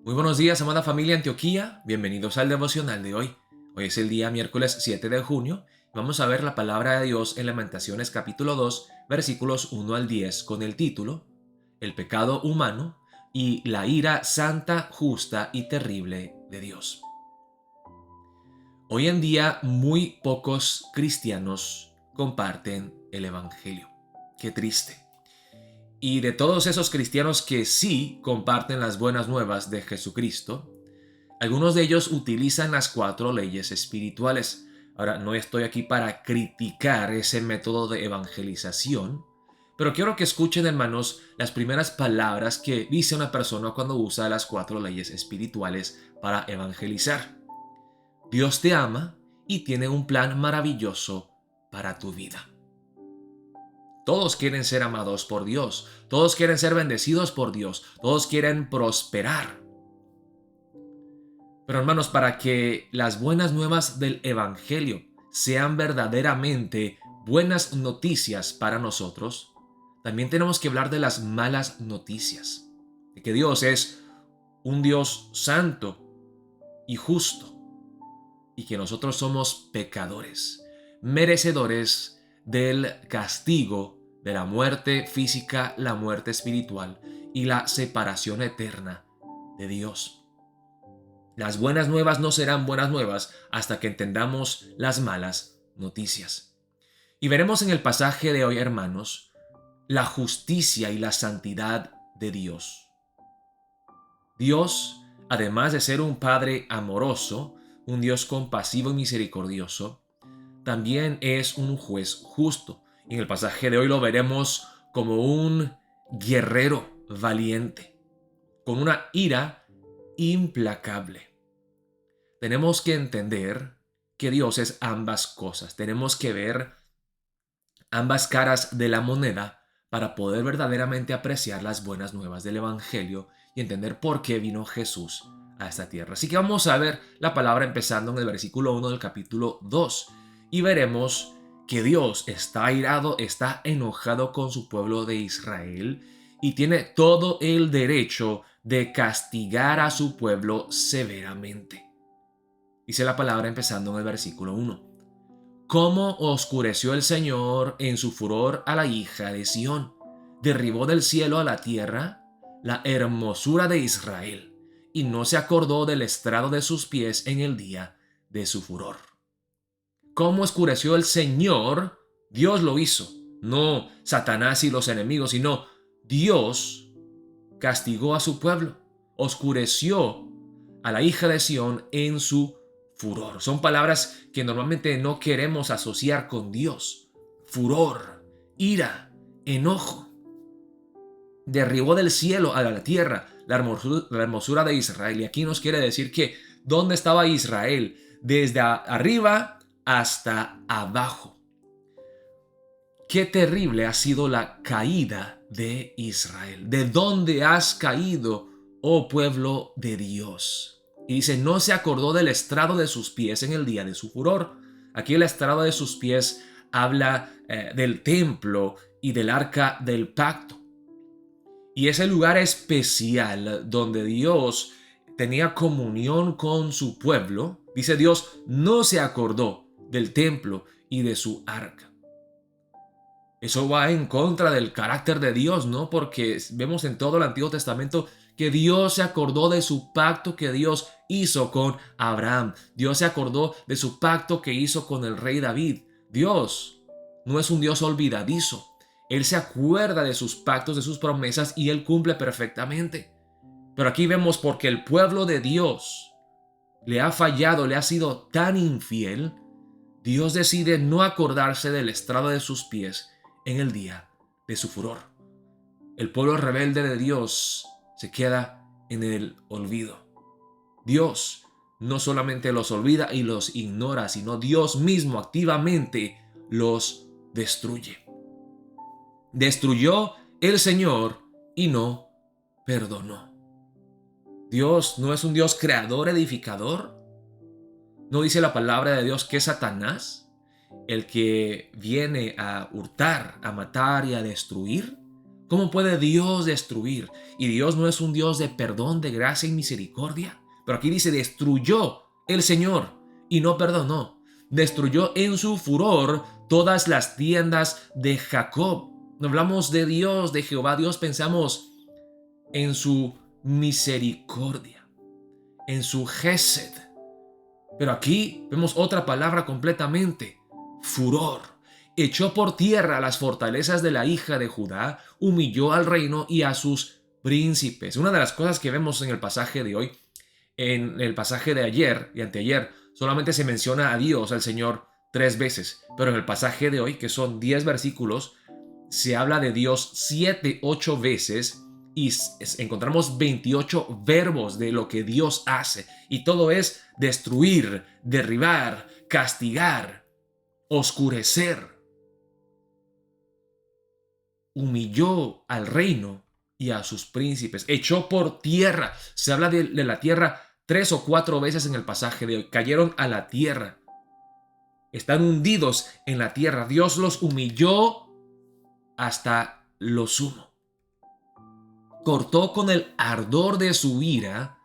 Muy buenos días, amada familia Antioquía. Bienvenidos al devocional de hoy. Hoy es el día miércoles 7 de junio. Vamos a ver la palabra de Dios en Lamentaciones capítulo 2, versículos 1 al 10, con el título El pecado humano y la ira santa, justa y terrible de Dios. Hoy en día muy pocos cristianos comparten el Evangelio. Qué triste. Y de todos esos cristianos que sí comparten las buenas nuevas de Jesucristo, algunos de ellos utilizan las 4 leyes espirituales. Ahora, no estoy aquí para criticar ese método de evangelización, pero quiero que escuchen, hermanos, las primeras palabras que dice una persona cuando usa las 4 leyes espirituales para evangelizar. Dios te ama y tiene un plan maravilloso para tu vida. Todos quieren ser amados por Dios, todos quieren ser bendecidos por Dios, todos quieren prosperar. Pero hermanos, para que las buenas nuevas del Evangelio sean verdaderamente buenas noticias para nosotros, también tenemos que hablar de las malas noticias. De que Dios es un Dios santo y justo y que nosotros somos pecadores, merecedores del castigo de la muerte física, la muerte espiritual y la separación eterna de Dios. Las buenas nuevas no serán buenas nuevas hasta que entendamos las malas noticias. Y veremos en el pasaje de hoy, hermanos, la justicia y la santidad de Dios. Dios, además de ser un Padre amoroso, un Dios compasivo y misericordioso, también es un juez justo. Y en el pasaje de hoy lo veremos como un guerrero valiente, con una ira implacable. Tenemos que entender que Dios es ambas cosas. Tenemos que ver ambas caras de la moneda para poder verdaderamente apreciar las buenas nuevas del Evangelio y entender por qué vino Jesús a esta tierra. Así que vamos a ver la palabra empezando en el versículo 1 del capítulo 2 y veremos que Dios está airado, está enojado con su pueblo de Israel y tiene todo el derecho de castigar a su pueblo severamente. Dice la palabra empezando en el versículo 1. ¿Cómo oscureció el Señor en su furor a la hija de Sión? Derribó del cielo a la tierra la hermosura de Israel, y no se acordó del estrado de sus pies en el día de su furor. ¿Cómo oscureció el Señor? Dios lo hizo. No Satanás y los enemigos, sino Dios castigó a su pueblo, oscureció a la hija de Sión en su furor. Son palabras que normalmente no queremos asociar con Dios. Furor, ira, enojo. Derribó del cielo a la tierra la hermosura de Israel. Y aquí nos quiere decir que ¿dónde estaba Israel? Desde arriba hasta abajo. Qué terrible ha sido la caída de Israel. ¿De dónde has caído, oh pueblo de Dios? Y dice, no se acordó del estrado de sus pies en el día de su furor. Aquí el estrado de sus pies habla del templo y del arca del pacto. Y ese lugar especial donde Dios tenía comunión con su pueblo, dice Dios, no se acordó del templo y de su arca. Eso va en contra del carácter de Dios, ¿no? Porque vemos en todo el Antiguo Testamento que Dios se acordó de su pacto que Dios hizo con Abraham. Dios se acordó de su pacto que hizo con el rey David. Dios no es un Dios olvidadizo. Él se acuerda de sus pactos, de sus promesas y Él cumple perfectamente. Pero aquí vemos porque el pueblo de Dios le ha fallado, le ha sido tan infiel, Dios decide no acordarse del estrado de sus pies en el día de su furor. El pueblo rebelde de Dios se queda en el olvido. Dios no solamente los olvida y los ignora, sino Dios mismo activamente los destruye. Destruyó el Señor y no perdonó. Dios no es un Dios creador, edificador. ¿No dice la palabra de Dios que es Satanás el que viene a hurtar, a matar y a destruir? ¿Cómo puede Dios destruir? Y Dios no es un Dios de perdón, de gracia y misericordia. Pero aquí dice, destruyó el Señor y no perdonó. Destruyó en su furor todas las tiendas de Jacob. No hablamos de Dios, de Jehová Dios, pensamos en su misericordia, en su gesed. Pero aquí vemos otra palabra completamente, furor. Echó por tierra las fortalezas de la hija de Judá, humilló al reino y a sus príncipes. Una de las cosas que vemos en el pasaje de hoy, en el pasaje de ayer y anteayer, solamente se menciona a Dios, al Señor, 3 veces. Pero en el pasaje de hoy, que son 10 versículos, se habla de Dios 7, 8 veces y encontramos 28 verbos de lo que Dios hace. Y todo es destruir, derribar, castigar, oscurecer. Humilló al reino y a sus príncipes. Echó por tierra. Se habla de la tierra 3 o 4 veces en el pasaje de hoy. Cayeron a la tierra. Están hundidos en la tierra. Dios los humilló hasta lo sumo. Cortó con el ardor de su ira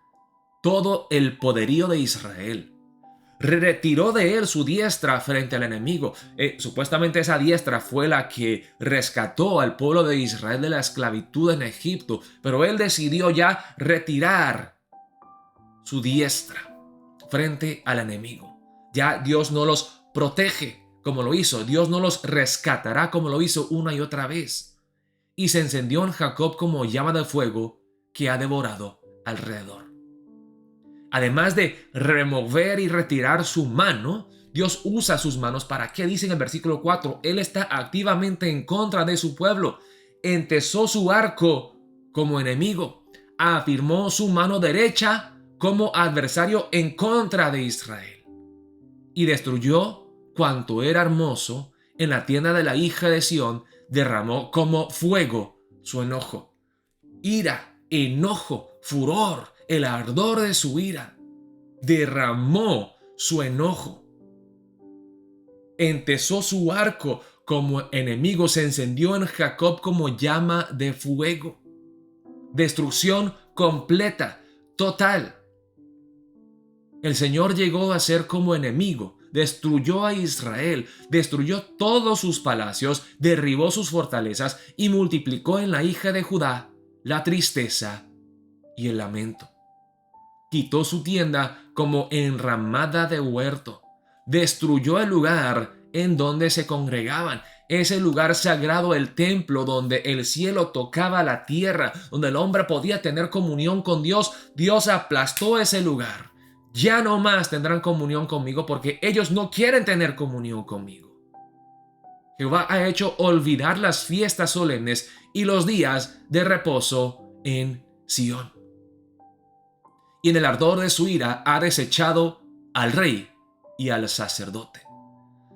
todo el poderío de Israel. Retiró de él su diestra frente al enemigo. Supuestamente esa diestra fue la que rescató al pueblo de Israel de la esclavitud en Egipto, pero él decidió ya retirar su diestra frente al enemigo. Ya Dios no los protege como lo hizo, Dios no los rescatará como lo hizo una y otra vez. Y se encendió en Jacob como llama de fuego que ha devorado alrededor. Además de remover y retirar su mano, Dios usa sus manos para qué, dice en el versículo 4, Él está activamente en contra de su pueblo, entesó su arco como enemigo, afirmó su mano derecha como adversario en contra de Israel y destruyó cuanto era hermoso en la tienda de la hija de Sión, derramó como fuego su enojo, ira, enojo, furor, el ardor de su ira, derramó su enojo, entesó su arco como enemigo, se encendió en Jacob como llama de fuego, destrucción completa, total. El Señor llegó a ser como enemigo, destruyó a Israel, destruyó todos sus palacios, derribó sus fortalezas y multiplicó en la hija de Judá la tristeza y el lamento. Quitó su tienda como enramada de huerto, destruyó el lugar en donde se congregaban, ese lugar sagrado, el templo donde el cielo tocaba la tierra, donde el hombre podía tener comunión con Dios. Dios aplastó ese lugar. Ya no más tendrán comunión conmigo porque ellos no quieren tener comunión conmigo. Jehová ha hecho olvidar las fiestas solemnes y los días de reposo en Sión. Y en el ardor de su ira ha desechado al rey y al sacerdote.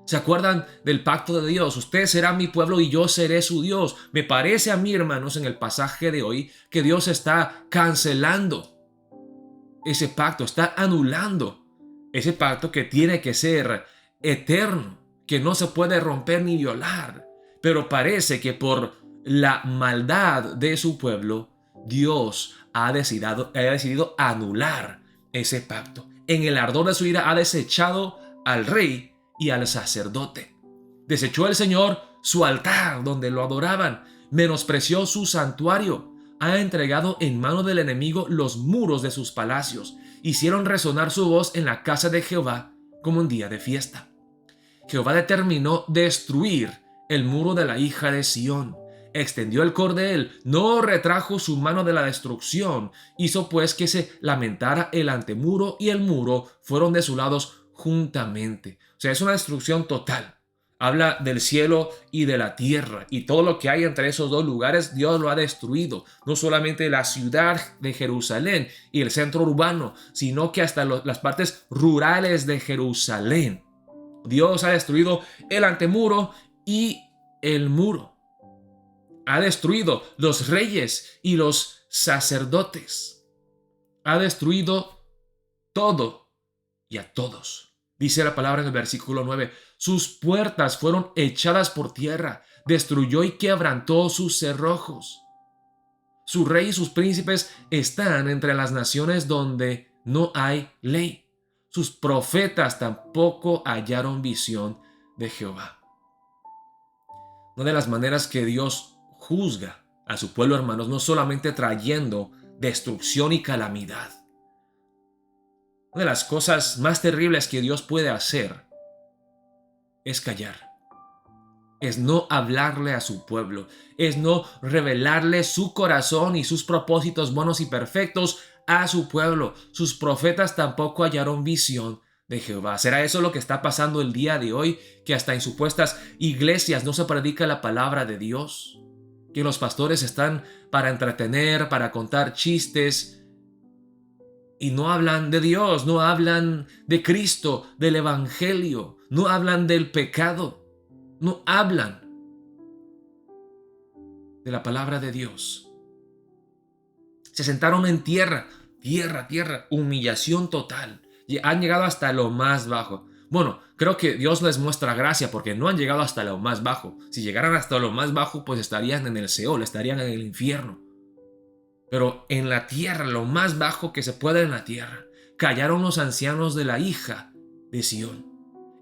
¿Se acuerdan del pacto de Dios? Usted será mi pueblo y yo seré su Dios. Me parece a mí, hermanos, en el pasaje de hoy que Dios está cancelando ese pacto, está anulando ese pacto que tiene que ser eterno, que no se puede romper ni violar. Pero parece que por la maldad de su pueblo, Dios ha decidido anular ese pacto. En el ardor de su ira ha desechado al rey y al sacerdote. Desechó el Señor su altar donde lo adoraban, menospreció su santuario, ha entregado en mano del enemigo los muros de sus palacios. Hicieron resonar su voz en la casa de Jehová como un día de fiesta. Jehová determinó destruir el muro de la hija de Sión. Extendió el cordel, no retrajo su mano de la destrucción. Hizo pues que se lamentara el antemuro y el muro fueron desolados juntamente. O sea, es una destrucción total. Habla del cielo y de la tierra y todo lo que hay entre esos dos lugares Dios lo ha destruido. No solamente la ciudad de Jerusalén y el centro urbano, sino que hasta las partes rurales de Jerusalén. Dios ha destruido el antemuro y el muro. Ha destruido los reyes y los sacerdotes. Ha destruido todo y a todos. Dice la palabra en el versículo 9, sus puertas fueron echadas por tierra, destruyó y quebrantó sus cerrojos. Su rey y sus príncipes están entre las naciones donde no hay ley. Sus profetas tampoco hallaron visión de Jehová. Una de las maneras que Dios juzga a su pueblo, hermanos, no solamente trayendo destrucción y calamidad. Una de las cosas más terribles que Dios puede hacer es callar. Es no hablarle a su pueblo. Es no revelarle su corazón y sus propósitos buenos y perfectos a su pueblo. Sus profetas tampoco hallaron visión de Jehová. ¿Será eso lo que está pasando el día de hoy? Que hasta en supuestas iglesias no se predica la palabra de Dios. Que los pastores están para entretener, para contar chistes. Y no hablan de Dios, no hablan de Cristo, del Evangelio. No hablan del pecado. No hablan de la palabra de Dios. Se sentaron en tierra, humillación total. Y han llegado hasta lo más bajo. Bueno, creo que Dios les muestra gracia porque no han llegado hasta lo más bajo. Si llegaran hasta lo más bajo, pues estarían en el Seol, estarían en el infierno. Pero en la tierra, lo más bajo que se puede en la tierra, callaron los ancianos de la hija de Sión.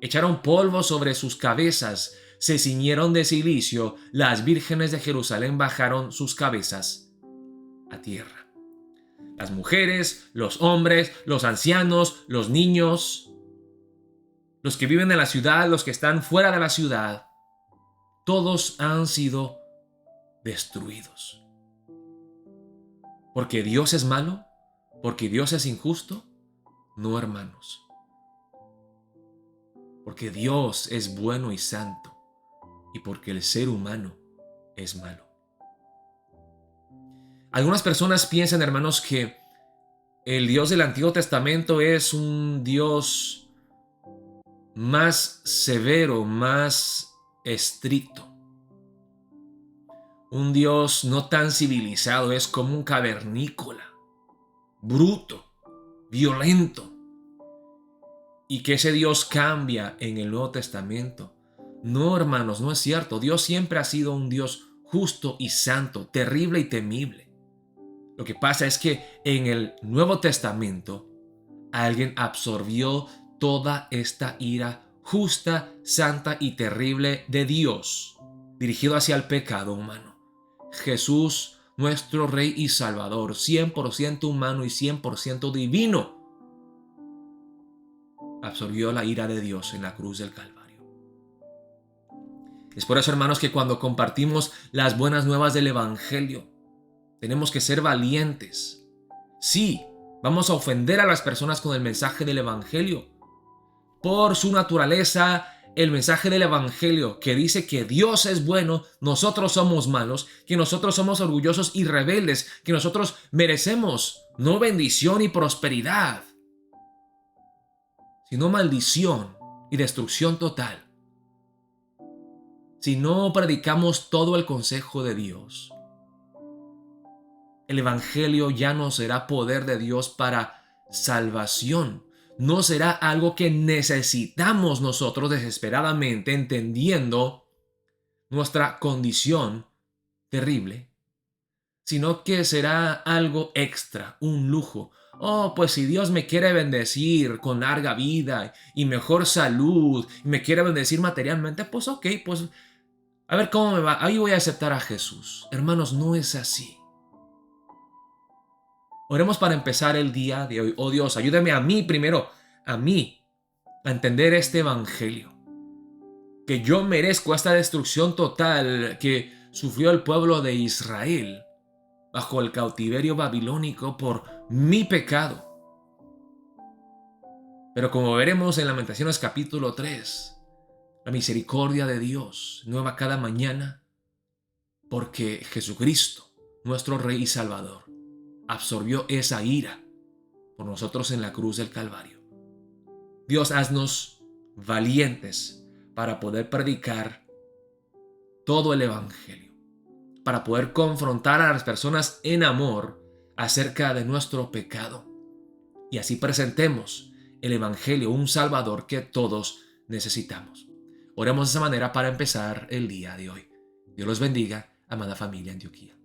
Echaron polvo sobre sus cabezas, se ciñeron de cilicio, las vírgenes de Jerusalén bajaron sus cabezas a tierra. Las mujeres, los hombres, los ancianos, los niños, los que viven en la ciudad, los que están fuera de la ciudad, todos han sido destruidos. ¿Porque Dios es malo? ¿Porque Dios es injusto? No, hermanos. Porque Dios es bueno y santo y porque el ser humano es malo. Algunas personas piensan, hermanos, que el Dios del Antiguo Testamento es un Dios más severo, más estricto. Un Dios no tan civilizado, es como un cavernícola, bruto, violento. Y que ese Dios cambia en el Nuevo Testamento. No, hermanos, no es cierto. Dios siempre ha sido un Dios justo y santo, terrible y temible. Lo que pasa es que en el Nuevo Testamento alguien absorbió toda esta ira justa, santa y terrible de Dios, dirigido hacia el pecado humano. Jesús, nuestro Rey y Salvador, 100% humano y 100% divino, absorbió la ira de Dios en la cruz del Calvario. Es por eso, hermanos, que cuando compartimos las buenas nuevas del Evangelio, tenemos que ser valientes. Sí, vamos a ofender a las personas con el mensaje del Evangelio. Por su naturaleza, el mensaje del Evangelio que dice que Dios es bueno, nosotros somos malos, que nosotros somos orgullosos y rebeldes, que nosotros merecemos no bendición y prosperidad, sino maldición y destrucción total. Si no predicamos todo el consejo de Dios, el Evangelio ya no será poder de Dios para salvación. No será algo que necesitamos nosotros desesperadamente, entendiendo nuestra condición terrible, sino que será algo extra, un lujo. Oh, pues si Dios me quiere bendecir con larga vida y mejor salud, y me quiere bendecir materialmente, pues ok, pues a ver cómo me va. Ahí voy a aceptar a Jesús. Hermanos, no es así. Oremos para empezar el día de hoy. Oh Dios, ayúdame a mí primero, a entender este evangelio. Que yo merezco esta destrucción total que sufrió el pueblo de Israel bajo el cautiverio babilónico por mi pecado. Pero como veremos en Lamentaciones capítulo 3, la misericordia de Dios nueva cada mañana, porque Jesucristo, nuestro Rey y Salvador, absorbió esa ira por nosotros en la cruz del Calvario. Dios, haznos valientes para poder predicar todo el Evangelio, para poder confrontar a las personas en amor acerca de nuestro pecado y así presentemos el Evangelio, un Salvador que todos necesitamos. Oremos de esa manera para empezar el día de hoy. Dios los bendiga, amada familia Antioquía.